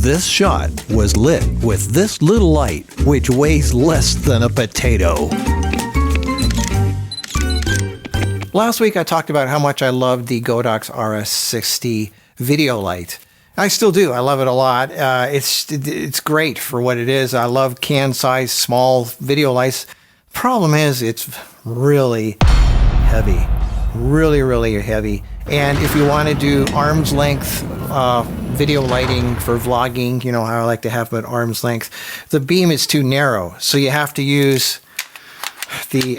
This shot was lit with this little light, which weighs less than a potato. Last week I talked about how much I loved the Godox MS60 video light. I still do. I love it a lot. It's great for what it is. I love can-size small video lights. Problem is, it's really heavy. Really heavy. And if you want to do arm's length video lighting for vlogging, you know how I like to have it at arm's length, the beam is too narrow. So you have to use the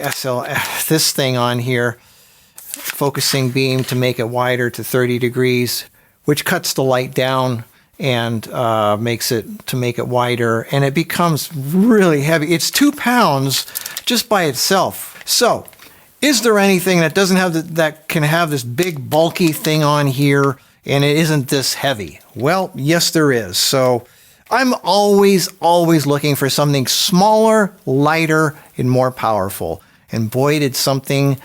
this thing on here, focusing beam, to make it wider to 30 degrees, which cuts the light down and makes it wider, and it becomes really heavy. It's 2 pounds just by itself. So is there anything that doesn't have that can have this big bulky thing on here and it isn't this heavy? Well, yes, there is. So I'm always looking for something smaller, lighter, and more powerful. And boy, did something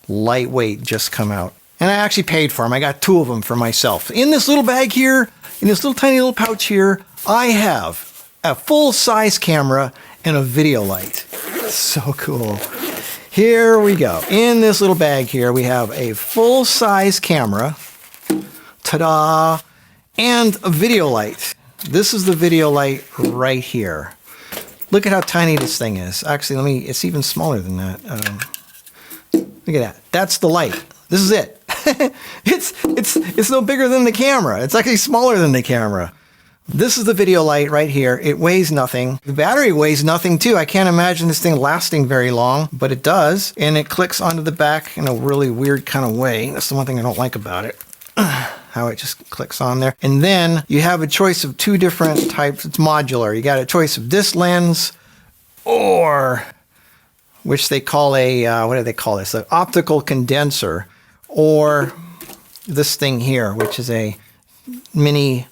lightweight just come out. And I actually paid for them. I got 2 of them for myself. In this little bag here, in this little tiny little pouch here, I have a full-size camera and a video light. So cool. Here we go. In this little bag here, we have a full-size camera, ta-da, and a video light. This is the video light right here. Look at how tiny this thing is. Actually, it's even smaller than that. Look at that. That's the light. This is it. It's no bigger than the camera. It's actually smaller than the camera. This is the video light right here. It weighs nothing. The battery weighs nothing too. I can't imagine this thing lasting very long, but it does. And it clicks onto the back in a really weird kind of way. That's the one thing I don't like about it. How it just clicks on there. And then you have a choice of 2 different types. It's modular. You got a choice of this lens, or which they call a, what do they call this? An optical condenser, or this thing here, which is a mini,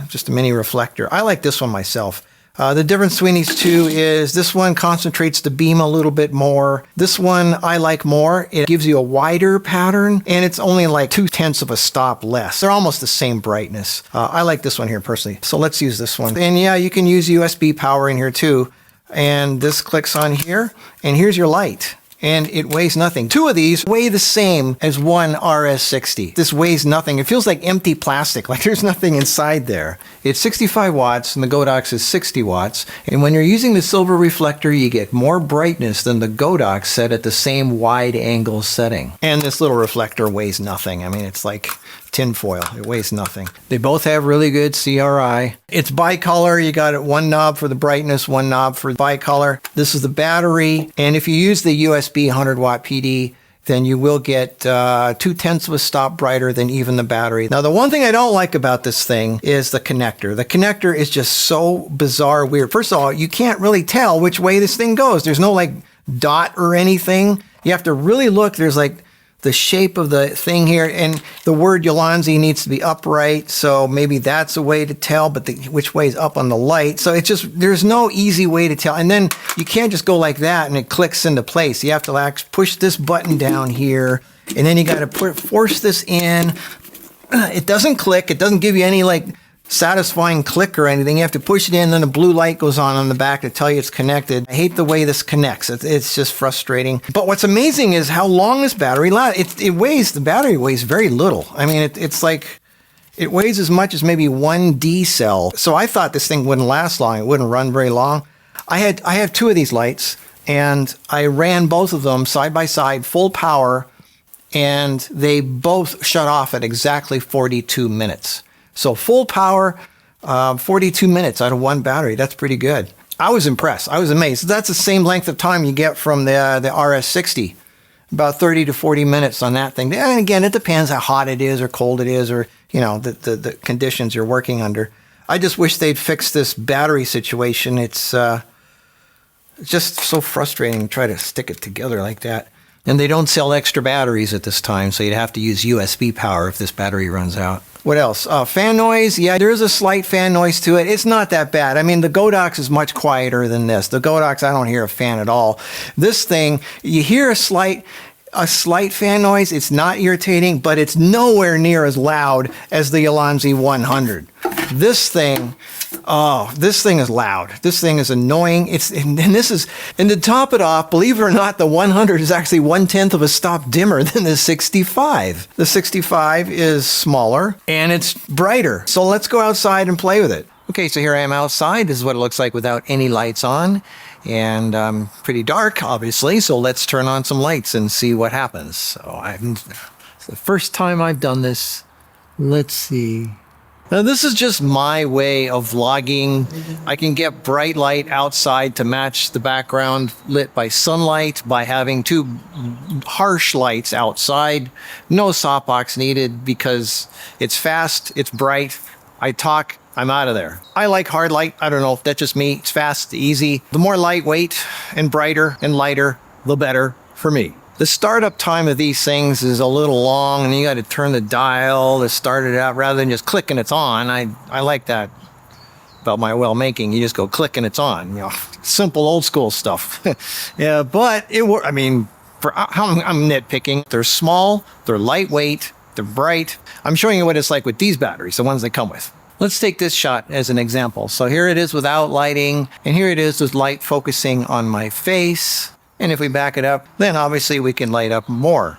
just a mini reflector. I like this one myself. The difference between these two is this one concentrates the beam a little bit more. This one I like more. It gives you a wider pattern, and it's only like 0.2 of a stop less. They're almost the same brightness. I like this one here personally. So let's use this one. And yeah, you can use USB power in here too. And this clicks on here, and here's your light. And it weighs nothing. 2 of these weigh the same as one MS60. This weighs nothing. It feels like empty plastic, like there's nothing inside there. It's 65 watts, and the Godox is 60 watts. And when you're using the silver reflector, you get more brightness than the Godox set at the same wide angle setting. And this little reflector weighs nothing. I mean, it's like tinfoil. It weighs nothing. They both have really good CRI. It's bicolor. You got it 1 knob for the brightness, 1 knob for bicolor. This is the battery. And if you use the USB 100 watt PD, then you will get 0.2 of a stop brighter than even the battery. Now, the one thing I don't like about this thing is the connector. The connector is just so bizarre, weird. First of all, you can't really tell which way this thing goes. There's no like dot or anything. You have to really look. There's like the shape of the thing here, and the word Ulanzi needs to be upright, so maybe that's a way to tell, but which way is up on the light. So it's just, there's no easy way to tell. And then you can't just go like that and it clicks into place. You have to push this button down here, and then you got to force this in. It doesn't click. It doesn't give you any like satisfying click or anything. You have to push it in, then a blue light goes on the back to tell you it's connected. I hate the way this connects. It's just frustrating. But what's amazing is how long this battery lasts. The battery weighs very little. I mean, it's like, it weighs as much as maybe 1 D cell. So I thought this thing wouldn't last long. It wouldn't run very long. I have 2 of these lights, and I ran both of them side by side, full power, and they both shut off at exactly 42 minutes. So full power, 42 minutes out of 1 battery. That's pretty good. I was impressed. I was amazed. That's the same length of time you get from the MS60. About 30 to 40 minutes on that thing. And again, it depends how hot it is or cold it is, or you know, the conditions you're working under. I just wish they'd fix this battery situation. It's just so frustrating to try to stick it together like that. And they don't sell extra batteries at this time, so you'd have to use USB power if this battery runs out. What else? Fan noise. Yeah, there is a slight fan noise to it. It's not that bad. I mean, the Godox is much quieter than this. The Godox, I don't hear a fan at all. This thing, you hear a slight fan noise. It's not irritating, but it's nowhere near as loud as the Ulanzi 100. This thing, oh, this thing is loud. This thing is annoying. And to top it off, believe it or not, the 100 is actually 1/10 of a stop dimmer than the 65. The 65 is smaller and it's brighter. So let's go outside and play with it. Okay, so here I am outside. This is what it looks like without any lights on. And pretty dark, obviously. So let's turn on some lights and see what happens. So it's the first time I've done this. Let's see. Now, this is just my way of vlogging. I can get bright light outside to match the background lit by sunlight by having two harsh lights outside. No softbox needed because it's fast, it's bright. I talk, I'm out of there. I like hard light. I don't know if that's just me. It's fast, easy. The more lightweight and brighter and lighter, the better for me. The startup time of these things is a little long, and you got to turn the dial to start it out rather than just click and it's on. I like that about my well making. You just go click and it's on. You know, simple old school stuff. Yeah, but I mean, I'm nitpicking. They're small, they're lightweight, they're bright. I'm showing you what it's like with these batteries, the ones they come with. Let's take this shot as an example. So here it is without lighting, and here it is with light focusing on my face. And if we back it up, then obviously we can light up more.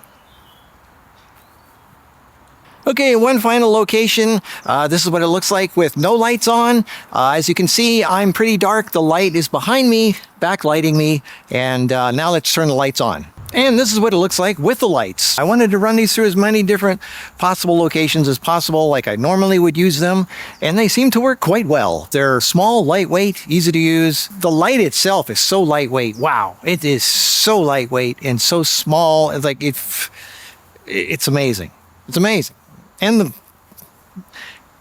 Okay, one final location. This is what it looks like with no lights on. As you can see, I'm pretty dark. The light is behind me, backlighting me. And now let's turn the lights on. And this is what it looks like with the lights. I wanted to run these through as many different possible locations as possible, like I normally would use them, and they seem to work quite well. They're small, lightweight, easy to use. The light itself is so lightweight. Wow, it is so lightweight and so small. It's like it's amazing. It's amazing. And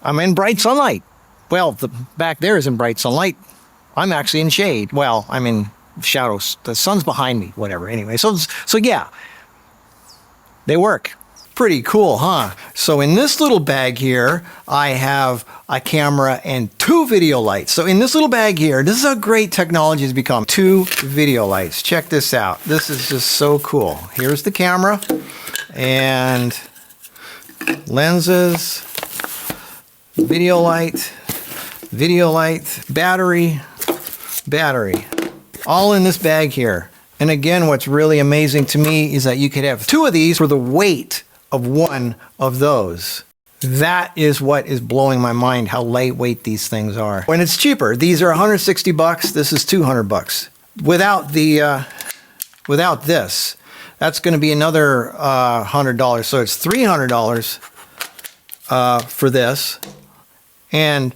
I'm in bright sunlight. Well, the back there is in bright sunlight. I'm actually in shade. Well, I'm in shadows. The sun's behind me, whatever. Anyway, so yeah, they work. Pretty cool, huh? So in this little bag here, I have a camera and two video lights. So in this little bag here, this is how great technology has become. Two video lights. Check this out. This is just so cool. Here's the camera and lenses, video light, battery, all in this bag here. And again, what's really amazing to me is that you could have two of these for the weight of one of those. That is what is blowing my mind, how lightweight these things are. When it's cheaper, these are 160 bucks. This is 200 bucks. Without this, that's going to be another $100. So it's $300 for this, and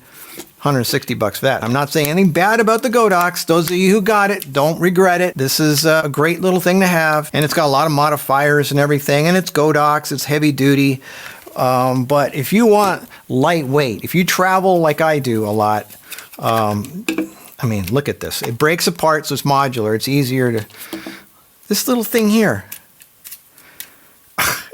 160 bucks for that. I'm not saying anything bad about the Godox. Those of you who got it, don't regret it. This is a great little thing to have, and it's got a lot of modifiers and everything, and it's Godox, it's heavy duty. But if you want lightweight, if you travel like I do a lot, I mean, look at this. It breaks apart, so it's modular. It's easier to... This little thing here.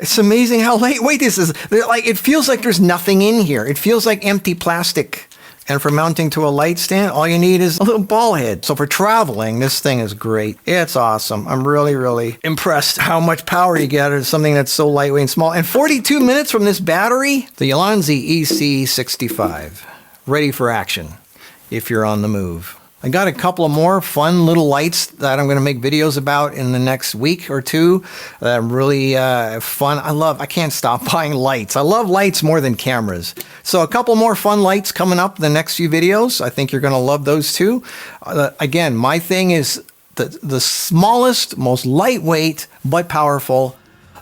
It's amazing how lightweight this is. Like, it feels like there's nothing in here. It feels like empty plastic. And for mounting to a light stand, all you need is a little ball head. So for traveling, this thing is great. It's awesome. I'm really, really impressed how much power you get out of something that's so lightweight and small. And 42 minutes from this battery, the Ulanzi EC65, ready for action if you're on the move. I got a couple of more fun little lights that I'm going to make videos about in the next week or two that are really fun. I can't stop buying lights. I love lights more than cameras. So a couple more fun lights coming up in the next few videos. I think you're going to love those too. Again, my thing is the smallest, most lightweight, but powerful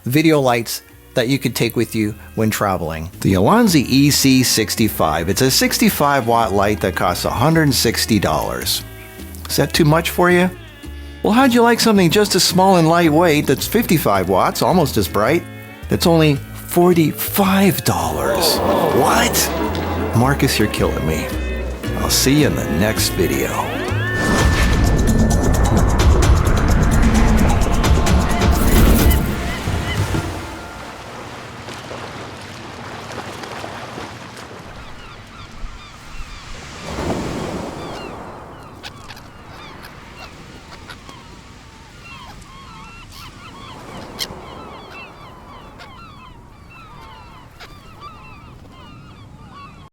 video lights that you could take with you when traveling. The Ulanzi EC65. It's a 65 watt light that costs $160. Is that too much for you? Well, how'd you like something just as small and lightweight that's 55 watts, almost as bright? That's only $45. What? Marcus, you're killing me. I'll see you in the next video.